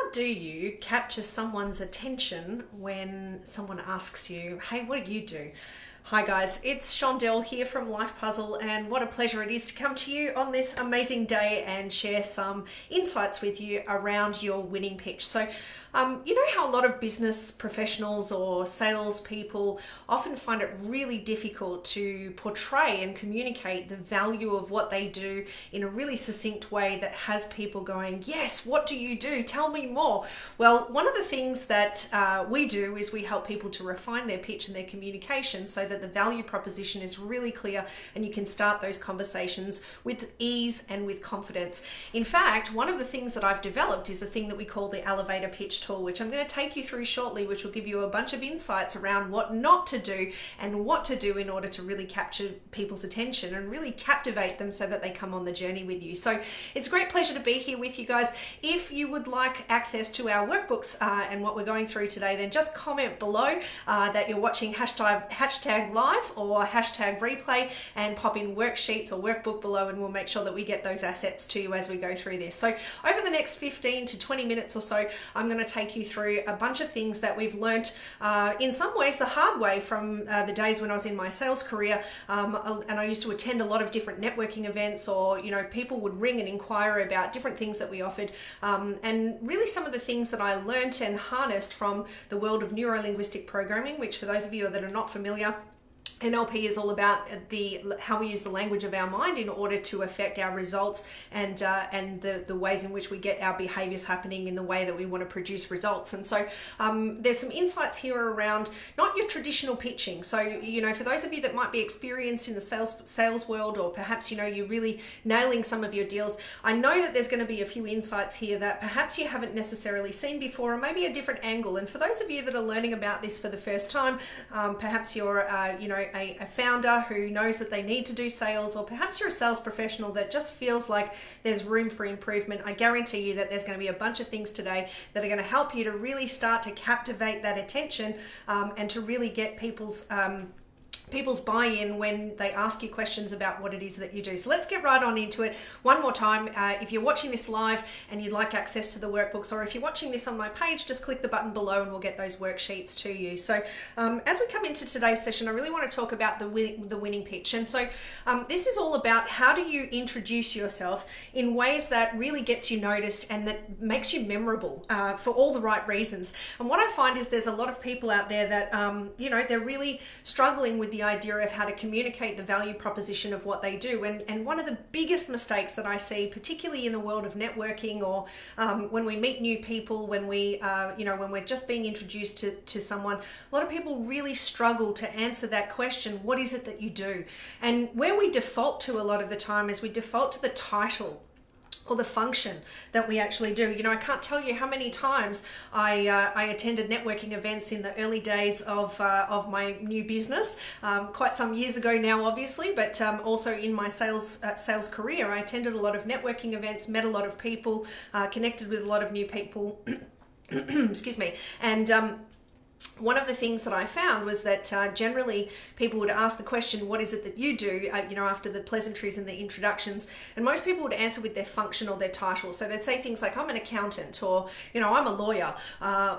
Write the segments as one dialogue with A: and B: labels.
A: How do you capture someone's attention when someone asks you, hey, what do you do? Hi guys, it's Shondell here from Life Puzzle, and what a pleasure it is to come to you on this amazing day and share some insights with you around your winning pitch. So you know how a lot of business professionals or salespeople often find it really difficult to portray and communicate the value of what they do in a really succinct way that has people going, yes, what do you do? Tell me more. Well, one of the things that we do is we help people to refine their pitch and their communication so that the value proposition is really clear and you can start those conversations with ease and with confidence. In fact, one of the things that I've developed is a thing that we call the elevator pitch tool, which I'm going to take you through shortly, which will give you a bunch of insights around what not to do and what to do in order to really capture people's attention and really captivate them so that they come on the journey with you. So it's a great pleasure to be here with you guys. If you would like access to our workbooks and what we're going through today, then just comment below that you're watching hashtag live or hashtag replay and pop in worksheets or workbook below, and we'll make sure that we get those assets to you as we go through this. So over the next 15 to 20 minutes or so, I'm going to take you through a bunch of things that we've learnt in some ways the hard way from the days when I was in my sales career, and I used to attend a lot of different networking events, or people would ring and inquire about different things that we offered, and really some of the things that I learnt and harnessed from the world of neuro-linguistic programming, which for those of you that are not familiar, NLP is all about how we use the language of our mind in order to affect our results and the ways in which we get our behaviors happening in the way that we want to produce results. And so there's some insights here around not your traditional pitching. So for those of you that might be experienced in the sales world, or perhaps you're really nailing some of your deals, I know that there's going to be a few insights here that perhaps you haven't necessarily seen before, or maybe a different angle. And for those of you that are learning about this for the first time, perhaps you're a founder who knows that they need to do sales, or perhaps you're a sales professional that just feels like there's room for improvement. I guarantee you that there's going to be a bunch of things today that are going to help you to really start to captivate that attention and to really get people's buy-in when they ask you questions about what it is that you do. So let's get right on into it. One more time, if you're watching this live and you'd like access to the workbooks, or if you're watching this on my page, just click the button below and we'll get those worksheets to you. So as we come into today's session, I really want to talk about the winning pitch. And so this is all about how do you introduce yourself in ways that really gets you noticed and that makes you memorable for all the right reasons. And what I find is there's a lot of people out there that, they're really struggling with the idea of how to communicate the value proposition of what they do. And one of the biggest mistakes that I see, particularly in the world of networking, or when we meet new people, when we're just being introduced to someone, a lot of people really struggle to answer that question, what is it that you do? And where we default to a lot of the time is we default to the title or the function that we actually do. I can't tell you how many times I attended networking events in the early days of my new business, quite some years ago now, obviously, but also in my sales career. I attended a lot of networking events, met a lot of people, connected with a lot of new people, excuse me, and one of the things that I found was that generally people would ask the question, what is it that you do, after the pleasantries and the introductions, and most people would answer with their function or their title. So they'd say things like, I'm an accountant, or, I'm a lawyer,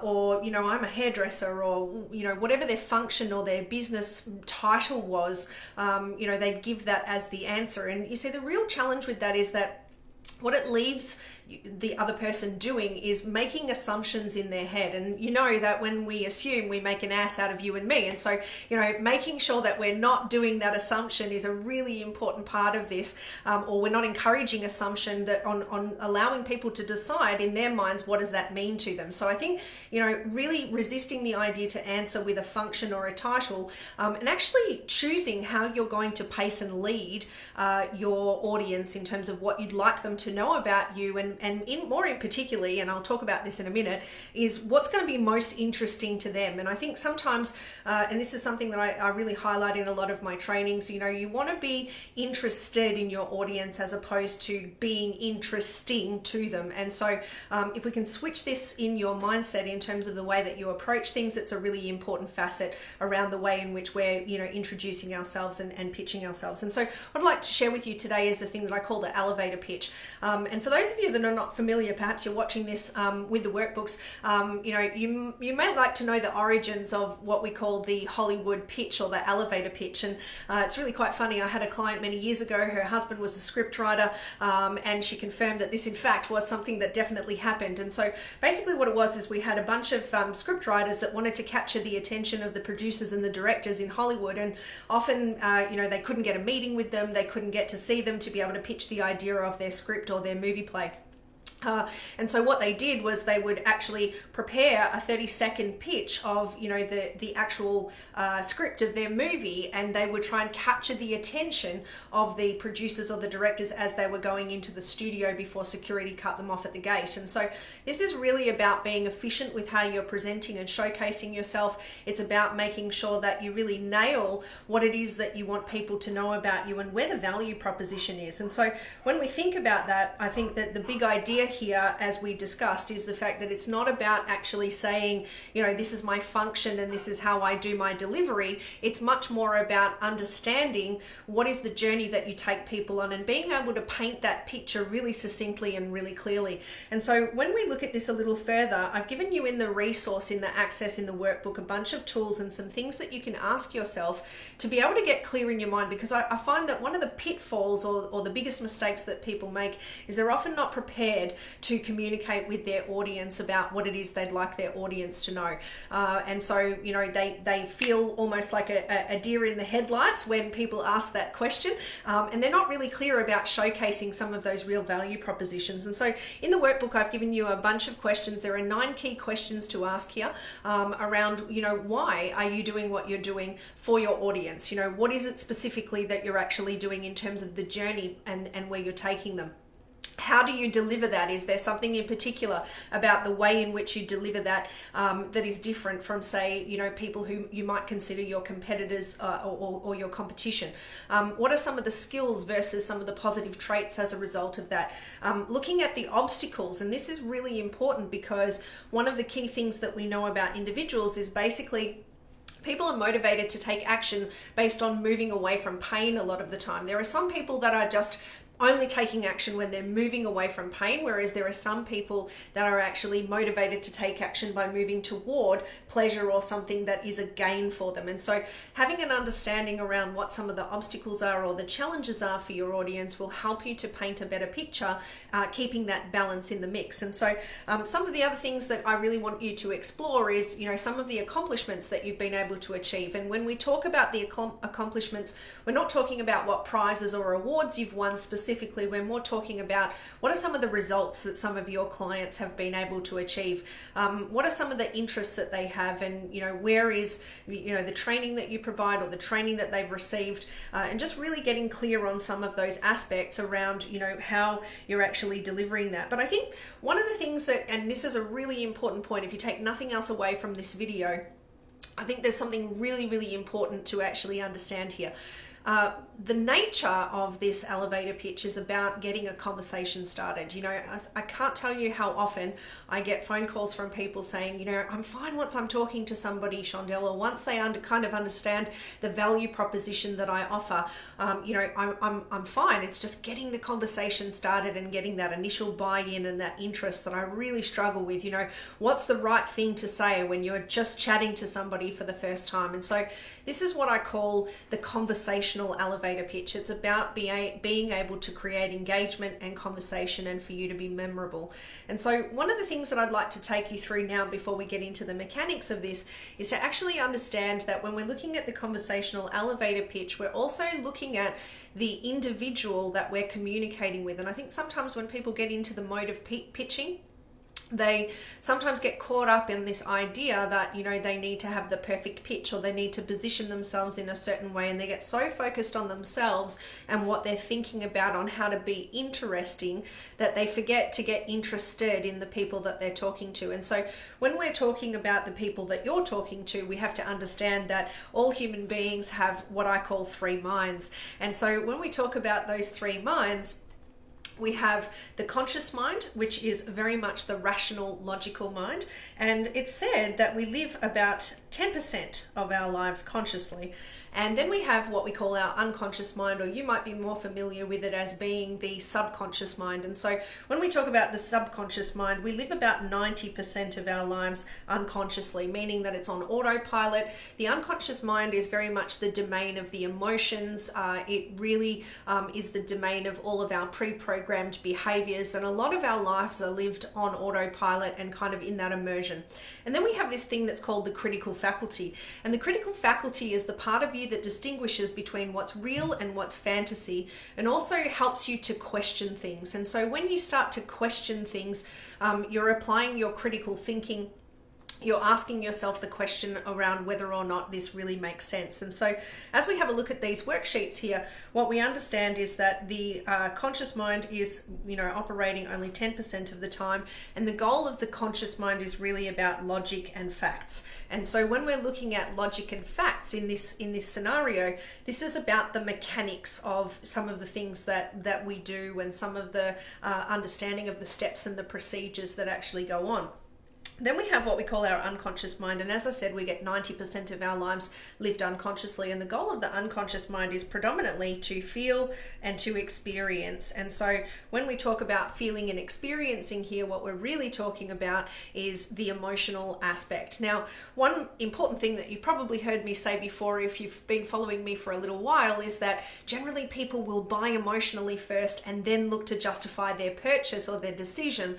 A: or, I'm a hairdresser, or, whatever their function or their business title was, they'd give that as the answer. And you see, the real challenge with that is that what it leaves the other person doing is making assumptions in their head. And that when we assume, we make an ass out of you and me. And so, making sure that we're not doing that assumption is a really important part of this, or we're not encouraging assumption that on allowing people to decide in their minds, what does that mean to them? So I think, really resisting the idea to answer with a function or a title, and actually choosing how you're going to pace and lead your audience in terms of what you'd like them to know about you, and more in particularly, and I'll talk about this in a minute, is what's going to be most interesting to them. And I think sometimes, and this is something that I really highlight in a lot of my trainings, you want to be interested in your audience as opposed to being interesting to them. And so if we can switch this in your mindset in terms of the way that you approach things, it's a really important facet around the way in which we're, introducing ourselves and pitching ourselves. And so what I'd like to share with you today is the thing that I call the elevator pitch. And for those of you that are not familiar, perhaps you're watching this with the workbooks, you may like to know the origins of what we call the Hollywood pitch or the elevator pitch. And it's really quite funny. I had a client many years ago, her husband was a script writer, and she confirmed that this in fact was something that definitely happened. And so basically what it was is we had a bunch of script writers that wanted to capture the attention of the producers and the directors in Hollywood, and often they couldn't get a meeting with them, they couldn't get to see them to be able to pitch the idea of their script or their movie play. And so what they did was they would actually prepare a 30-second pitch of the actual script of their movie, and they would try and capture the attention of the producers or the directors as they were going into the studio before security cut them off at the gate. And so this is really about being efficient with how you're presenting and showcasing yourself. It's about making sure that you really nail what it is that you want people to know about you and where the value proposition is. And so when we think about that, I think that the big idea here, as we discussed, is the fact that it's not about actually saying, this is my function and this is how I do my delivery. It's much more about understanding what is the journey that you take people on and being able to paint that picture really succinctly and really clearly. And so when we look at this a little further, I've given you in the resource, in the access in the workbook, a bunch of tools and some things that you can ask yourself to be able to get clear in your mind, because I find that one of the pitfalls or the biggest mistakes that people make is they're often not prepared to communicate with their audience about what it is they'd like their audience to know. And so, they feel almost like a deer in the headlights when people ask that question, and they're not really clear about showcasing some of those real value propositions. And so in the workbook, I've given you a bunch of questions. There are 9 key questions to ask here around, why are you doing what you're doing for your audience? What is it specifically that you're actually doing in terms of the journey and where you're taking them? How do you deliver that? Is there something in particular about the way in which you deliver that that is different from, say, people who you might consider your competitors or your competition? What are some of the skills versus some of the positive traits as a result of that? Looking at the obstacles, and this is really important because one of the key things that we know about individuals is basically people are motivated to take action based on moving away from pain a lot of the time. There are some people that are just only taking action when they're moving away from pain, whereas there are some people that are actually motivated to take action by moving toward pleasure or something that is a gain for them. And so having an understanding around what some of the obstacles are or the challenges are for your audience will help you to paint a better picture, keeping that balance in the mix. And so some of the other things that I really want you to explore is, some of the accomplishments that you've been able to achieve. And when we talk about the accomplishments, we're not talking about what prizes or awards you've won specifically. We're more talking about what are some of the results that some of your clients have been able to achieve. What are some of the interests that they have, and where is the training that you provide or the training that they've received, and just really getting clear on some of those aspects around how you're actually delivering that. But I think one of the things that, and this is a really important point, if you take nothing else away from this video, I think there's something really, really important to actually understand here. The nature of this elevator pitch is about getting a conversation started. I can't tell you how often I get phone calls from people saying, I'm fine once I'm talking to somebody, Shondell, or once they kind of understand the value proposition that I offer, I'm fine. It's just getting the conversation started and getting that initial buy-in and that interest that I really struggle with. What's the right thing to say when you're just chatting to somebody for the first time? And so this is what I call the conversational elevator pitch. It's about being able to create engagement and conversation and for you to be memorable. And so one of the things that I'd like to take you through now before we get into the mechanics of this is to actually understand that when we're looking at the conversational elevator pitch, we're also looking at the individual that we're communicating with. And I think sometimes when people get into the mode of pitching, they sometimes get caught up in this idea that, they need to have the perfect pitch or they need to position themselves in a certain way, and they get so focused on themselves and what they're thinking about on how to be interesting that they forget to get interested in the people that they're talking to. And so when we're talking about the people that you're talking to, we have to understand that all human beings have what I call 3 minds. And so when we talk about those 3 minds, we have the conscious mind, which is very much the rational, logical mind. And it's said that we live about 10% of our lives consciously, And then we have what we call our unconscious mind, or you might be more familiar with it as being the subconscious mind. And so when we talk about the subconscious mind, we live about 90% of our lives unconsciously, meaning that it's on autopilot. The unconscious mind is very much the domain of the emotions. It really is the domain of all of our pre-programmed behaviors, and a lot of our lives are lived on autopilot and kind of in that immersion. And then we have this thing that's called the critical faculty. And the critical faculty is the part of you that distinguishes between what's real and what's fantasy, and also helps you to question things. And so when you start to question things, you're applying your critical thinking. You're asking yourself the question around whether or not this really makes sense. And so as we have a look at these worksheets here, what we understand is that the conscious mind is, operating only 10% of the time. And the goal of the conscious mind is really about logic and facts. And so when we're looking at logic and facts in this scenario, this is about the mechanics of some of the things that we do, and some of the understanding of the steps and the procedures that actually go on. Then we have what we call our unconscious mind. And as I said, we get 90% of our lives lived unconsciously. And the goal of the unconscious mind is predominantly to feel and to experience. And so when we talk about feeling and experiencing here, what we're really talking about is the emotional aspect. Now, one important thing that you've probably heard me say before, if you've been following me for a little while, is that generally people will buy emotionally first and then look to justify their purchase or their decision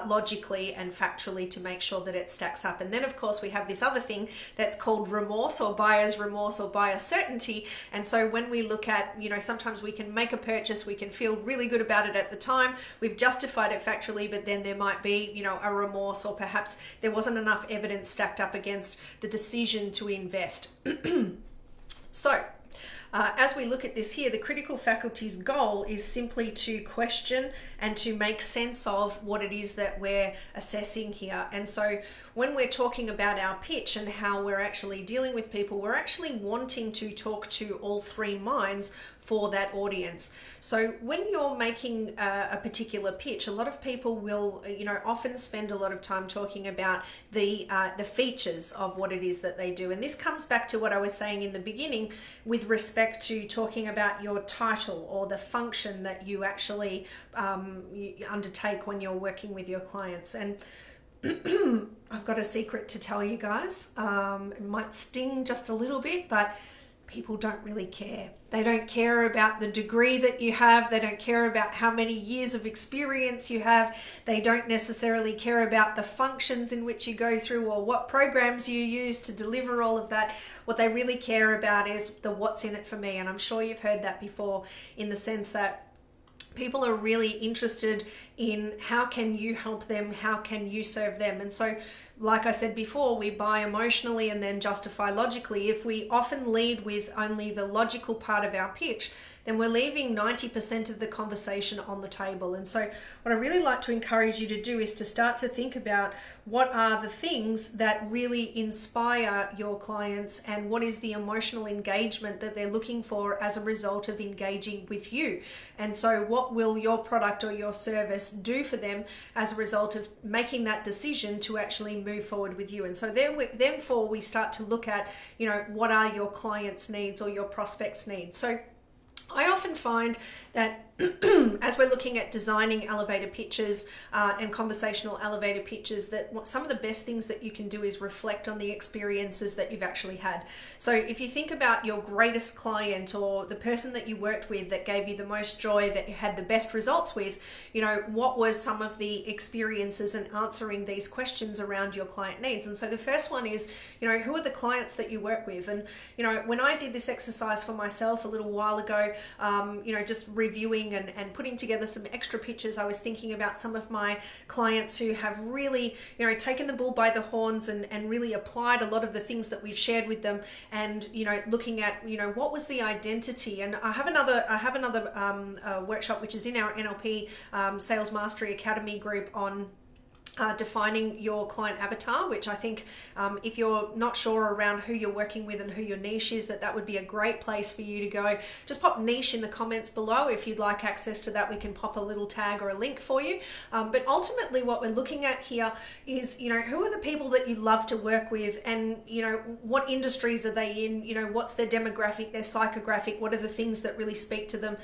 A: logically and factually to make sure that it stacks up. And then of course we have this other thing that's called remorse, or buyer's remorse, or buyer certainty. And so when we look at, sometimes we can make a purchase, we can feel really good about it at the time, we've justified it factually, but then there might be, a remorse, or perhaps there wasn't enough evidence stacked up against the decision to invest. So as we look at this here, the critical faculty's goal is simply to question and to make sense of what it is that we're assessing here. And so when we're talking about our pitch and how we're actually dealing with people, we're actually wanting to talk to all three minds for that audience. So when you're making a particular pitch, a lot of people will, often spend a lot of time talking about the features of what it is that they do. And this comes back to what I was saying in the beginning with respect to talking about your title or the function that you actually undertake when you're working with your clients. And I've got a secret to tell you guys. It might sting just a little bit, but people don't really care. They don't care about the degree that you have. They don't care about how many years of experience you have. They don't necessarily care about the functions in which you go through or what programs you use to deliver all of that. What they really care about is the what's in it for me. And I'm sure you've heard that before, in the sense that people are really interested in how can you help them, how can you serve them. And so, like I said before, we buy emotionally and then justify logically. If we often lead with only the logical part of our pitch, then we're leaving 90% of the conversation on the table. And so what I really like to encourage you to do is to start to think about what are the things that really inspire your clients, and what is the emotional engagement that they're looking for as a result of engaging with you. And so what will your product or your service do for them as a result of making that decision to actually move forward with you. And so therefore we start to look at, what are your clients' needs or your prospects' needs. So I often find that as we're looking at designing elevator pitches and conversational elevator pitches, that some of the best things that you can do is reflect on the experiences that you've actually had. So if you think about your greatest client, or the person that you worked with that gave you the most joy, that you had the best results with, what was some of the experiences and answering these questions around your client needs. And so the first one is, who are the clients that you work with? And, when I did this exercise for myself a little while ago, just reviewing and putting together some extra pictures, I was thinking about some of my clients who have really, taken the bull by the horns and really applied a lot of the things that we've shared with them, and, looking at, what was the identity. And I have another workshop, which is in our NLP Sales Mastery Academy group, on defining your client avatar, which I think if you're not sure around who you're working with and who your niche is, that would be a great place for you to go. Just pop niche in the comments below. If you'd like access to that, we can pop a little tag or a link for you. But ultimately what we're looking at here is, you know, who are the people that you love to work with, and, you know, what industries are they in, you know, what's their demographic, their psychographic, what are the things that really speak to them,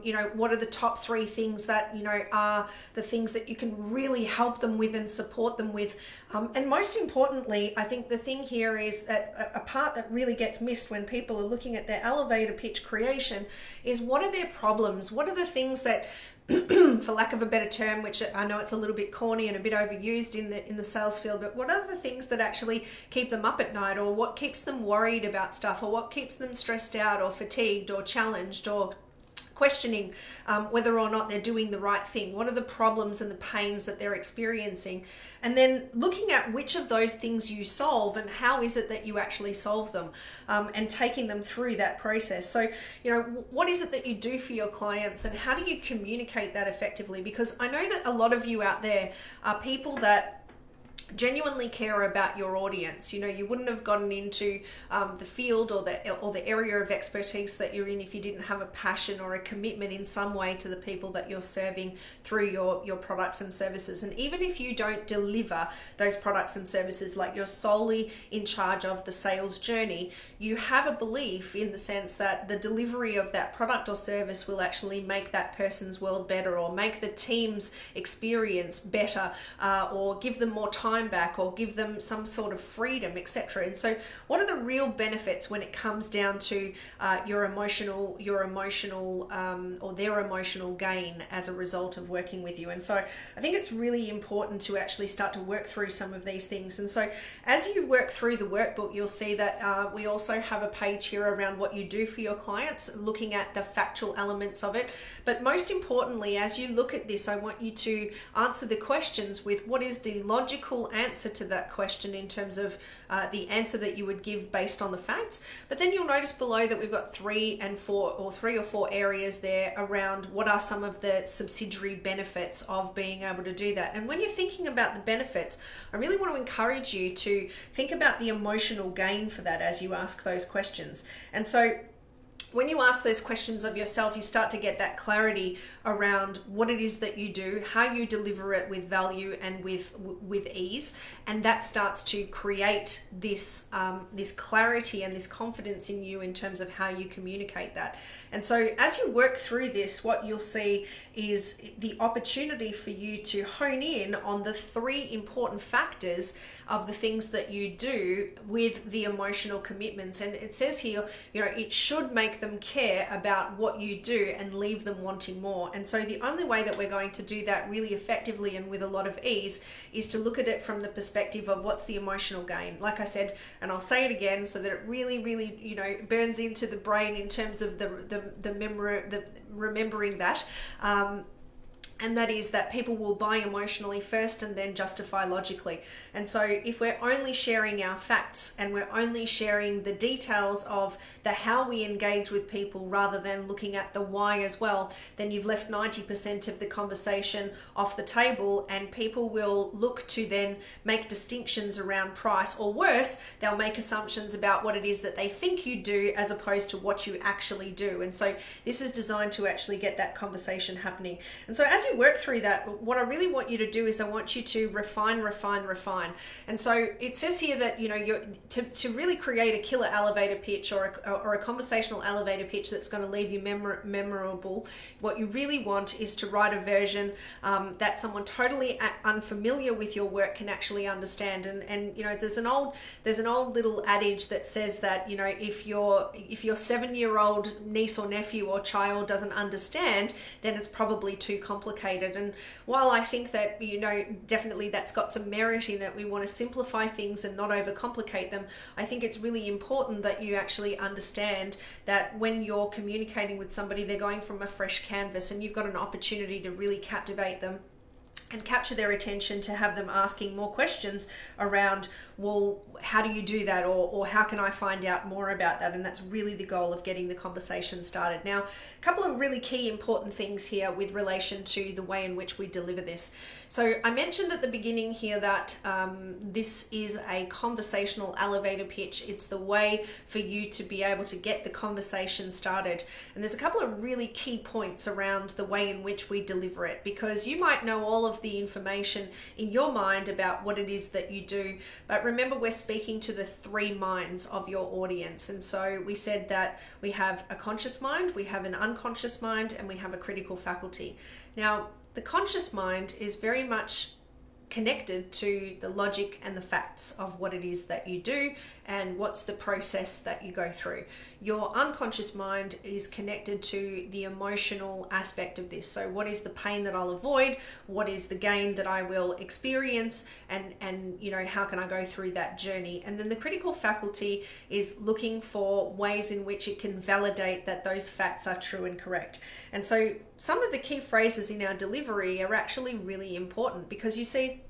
A: you know, what are the top 3 things that, you know, are the things that you can really help them with and support them with. And most importantly, I think the thing here is that a part that really gets missed when people are looking at their elevator pitch creation is, what are their problems? What are the things that for lack of a better term, which I know it's a little bit corny and a bit overused in the sales field, but what are the things that actually keep them up at night, or what keeps them worried about stuff, or what keeps them stressed out or fatigued or challenged or questioning whether or not they're doing the right thing? What are the problems and the pains that they're experiencing? And then looking at which of those things you solve and how is it that you actually solve them, and taking them through that process. So, you know, what is it that you do for your clients, and how do you communicate that effectively? Because I know that a lot of you out there are people that genuinely care about your audience. You know, you wouldn't have gotten into the field or the area of expertise that you're in if you didn't have a passion or a commitment in some way to the people that you're serving through your products and services. And even if you don't deliver those products and services, like you're solely in charge of the sales journey, you have a belief in the sense that the delivery of that product or service will actually make that person's world better, or make the team's experience better, or give them more time back, or give them some sort of freedom, etc. And so what are the real benefits when it comes down to your emotional or their emotional gain as a result of working with you? And so I think it's really important to actually start to work through some of these things. And so as you work through the workbook, you'll see that we also have a page here around what you do for your clients, looking at the factual elements of it. But most importantly, as you look at this, I want you to answer the questions with what is the logical answer to that question in terms of the answer that you would give based on the facts. But then you'll notice below that we've got 3 or 4 areas there around what are some of the subsidiary benefits of being able to do that. And when you're thinking about the benefits, I really want to encourage you to think about the emotional gain for that as you ask those questions. And so when you ask those questions of yourself, you start to get that clarity around what it is that you do, how you deliver it with value and with ease, and that starts to create this this clarity and this confidence in you in terms of how you communicate that. And so as you work through this, what you'll see is the opportunity for you to hone in on the 3 important factors of the things that you do with the emotional commitments. And it says here, you know, it should make them care about what you do and leave them wanting more. And so the only way that we're going to do that really effectively and with a lot of ease is to look at it from the perspective of what's the emotional gain. Like I said, and I'll say it again so that it really, really, you know, burns into the brain in terms of the remembering that. And that is that people will buy emotionally first and then justify logically. And so if we're only sharing our facts and we're only sharing the details of the how we engage with people rather than looking at the why as well, then you've left 90% of the conversation off the table, and people will look to then make distinctions around price, or worse, they'll make assumptions about what it is that they think you do as opposed to what you actually do. And so this is designed to actually get that conversation happening. And so as you work through that, what I really want you to do is I want you to refine. And so it says here that, you know, you're to really create a killer elevator pitch or a conversational elevator pitch that's going to leave you memorable, what you really want is to write a version that someone totally unfamiliar with your work can actually understand. And you know, there's an old little adage that says that, you know, if your 7-year-old niece or nephew or child doesn't understand, then it's probably too complicated. And while I think that, you know, definitely that's got some merit in it, we want to simplify things and not overcomplicate them, I think it's really important that you actually understand that when you're communicating with somebody, they're going from a fresh canvas and you've got an opportunity to really captivate them and capture their attention to have them asking more questions around, well, how do you do that? Or how can I find out more about that? And that's really the goal of getting the conversation started. Now, a couple of really key important things here with relation to the way in which we deliver this. So I mentioned at the beginning here that this is a conversational elevator pitch. It's the way for you to be able to get the conversation started. And there's a couple of really key points around the way in which we deliver it, because you might know all of the information in your mind about what it is that you do, but remember, we're speaking to the three minds of your audience. And so we said that we have a conscious mind, we have an unconscious mind, and we have a critical faculty. Now, the conscious mind is very much connected to the logic and the facts of what it is that you do and what's the process that you go through. Your unconscious mind is connected to the emotional aspect of this. So what is the pain that I'll avoid? What is the gain that I will experience? And you know, how can I go through that journey? And then the critical faculty is looking for ways in which it can validate that those facts are true and correct. And so some of the key phrases in our delivery are actually really important, because you see,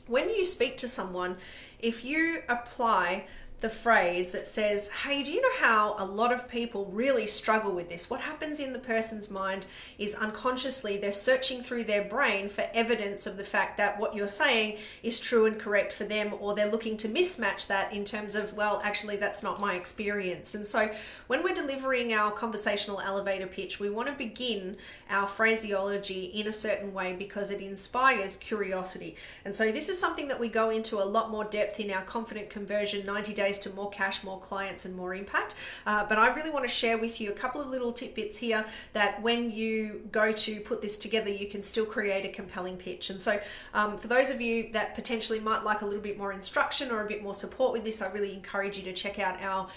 A: when you speak to someone, if you apply the phrase that says, hey, do you know how a lot of people really struggle with this? What happens in the person's mind is unconsciously they're searching through their brain for evidence of the fact that what you're saying is true and correct for them, or they're looking to mismatch that in terms of, well, actually, that's not my experience. And so when we're delivering our conversational elevator pitch, we want to begin our phraseology in a certain way because it inspires curiosity. And so this is something that we go into a lot more depth in our Confident Conversion 90 Days to More Cash, More Clients, and More Impact. But I really want to share with you a couple of little tidbits here that when you go to put this together, you can still create a compelling pitch. And so for those of you that potentially might like a little bit more instruction or a bit more support with this, I really encourage you to check out our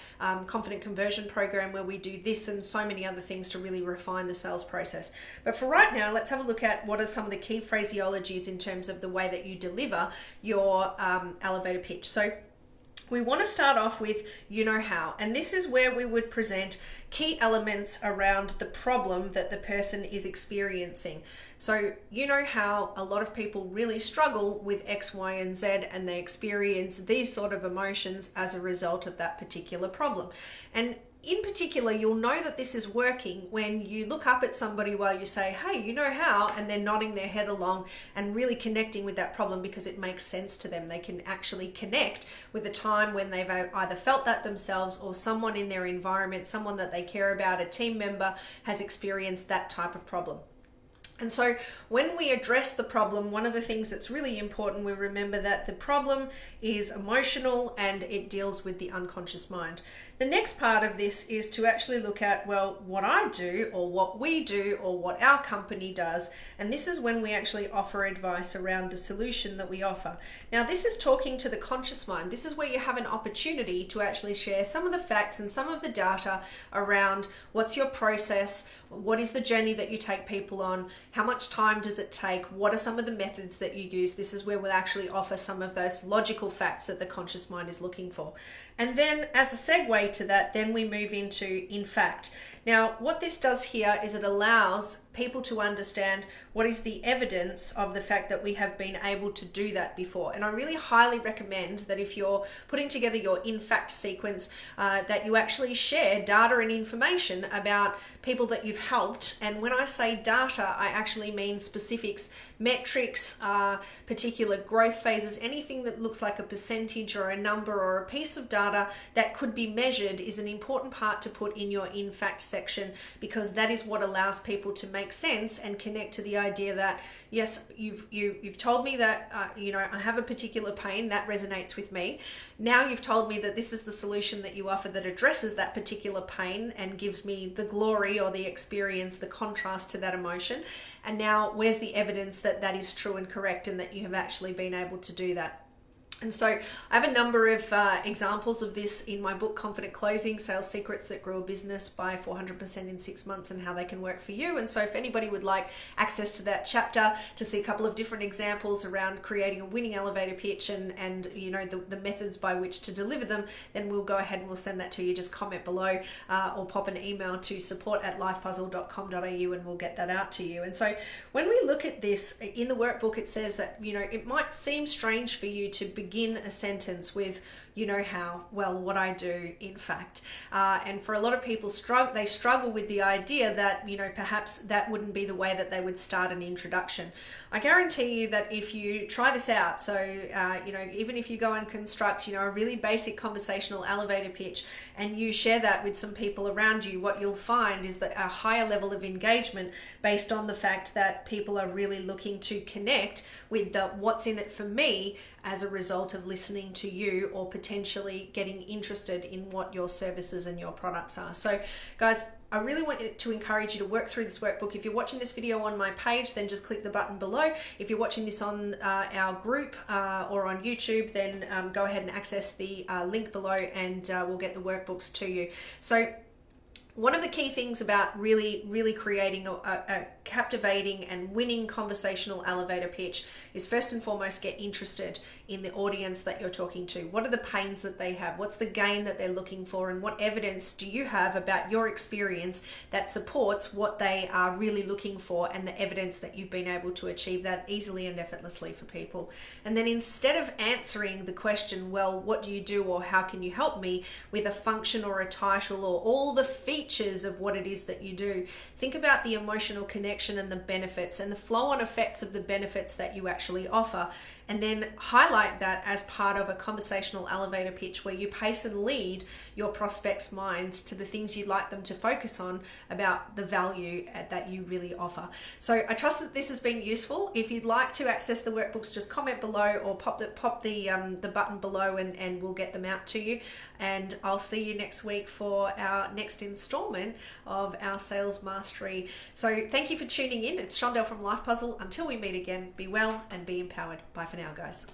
A: Confident Conversion program, where we do this and so many other things to really refine the sales process. But for right now, let's have a look at what are some of the key phraseologies in terms of the way that you deliver your elevator pitch. So we want to start off with you know how, and this is where we would present key elements around the problem that the person is experiencing. So you know how a lot of people really struggle with X, Y, and Z, and they experience these sort of emotions as a result of that particular problem. And in particular, you'll know that this is working when you look up at somebody while you say, hey, you know how, and they're nodding their head along and really connecting with that problem because it makes sense to them. They can actually connect with a time when they've either felt that themselves or someone in their environment, someone that they care about, a team member, has experienced that type of problem. And so when we address the problem, one of the things that's really important, we remember that the problem is emotional and it deals with the unconscious mind. The next part of this is to actually look at, well, what I do or what we do or what our company does. And this is when we actually offer advice around the solution that we offer. Now, this is talking to the conscious mind. This is where you have an opportunity to actually share some of the facts and some of the data around what's your process, what is the journey that you take people on, how much time does it take, what are some of the methods that you use. This is where we'll actually offer some of those logical facts that the conscious mind is looking for. And then as a segue to that, then we move into in fact. Now, what this does here is it allows people to understand what is the evidence of the fact that we have been able to do that before. And I really highly recommend that if you're putting together your in fact sequence, that you actually share data and information about people that you've helped. And when I say data, I actually mean specifics, metrics, particular growth phases, anything that looks like a percentage or a number or a piece of data that could be measured is an important part to put in your in fact section, because that is what allows people to make sense and connect to the idea that yes, you've told me that I have a particular pain that resonates with me. Now you've told me that this is the solution that you offer that addresses that particular pain and gives me the glory or the experience, the contrast to that emotion. And now where's the evidence that that is true and correct and that you have actually been able to do that? And so I have a number of examples of this in my book, Confident Closing, Sales Secrets That Grow a Business by 400% in 6 months, and how they can work for you. And so if anybody would like access to that chapter to see a couple of different examples around creating a winning elevator pitch and you know, the methods by which to deliver them, then we'll go ahead and we'll send that to you. Just comment below or pop an email to support@lifepuzzle.com.au and we'll get that out to you. And so when we look at this in the workbook, it says that, you know, it might seem strange for you to begin a sentence with, you know how, well, what I do, in fact. And for a lot of people, they struggle with the idea that, you know, perhaps that wouldn't be the way that they would start an introduction. I guarantee you that if you try this out, so, you know, even if you go and construct, you know, a really basic conversational elevator pitch and you share that with some people around you, what you'll find is that a higher level of engagement based on the fact that people are really looking to connect with the what's in it for me as a result of listening to you or potentially getting interested in what your services and your products are. So guys, I really want to encourage you to work through this workbook. If you're watching this video on my page, then just click the button below. If you're watching this on our group or on YouTube, then go ahead and access the link below and we'll get the workbooks to you. So one of the key things about really creating a captivating and winning conversational elevator pitch is, first and foremost, get interested in the audience that you're talking to. What are the pains that they have? What's the gain that they're looking for? And what evidence do you have about your experience that supports what they are really looking for, and the evidence that you've been able to achieve that easily and effortlessly for people? And then instead of answering the question, well, what do you do or how can you help me, with a function or a title or all the features of what it is that you do, think about the emotional connection and the benefits and the flow-on effects of the benefits that you actually offer, and then highlight that as part of a conversational elevator pitch where you pace and lead your prospect's mind to the things you'd like them to focus on about the value that you really offer. So I trust that this has been useful. If you'd like to access the workbooks, just comment below or pop the button below and we'll get them out to you. And I'll see you next week for our next installment of our sales mastery. So thank you for tuning in. It's Shondell from Life Puzzle. Until we meet again, be well and be empowered. Bye for now, guys.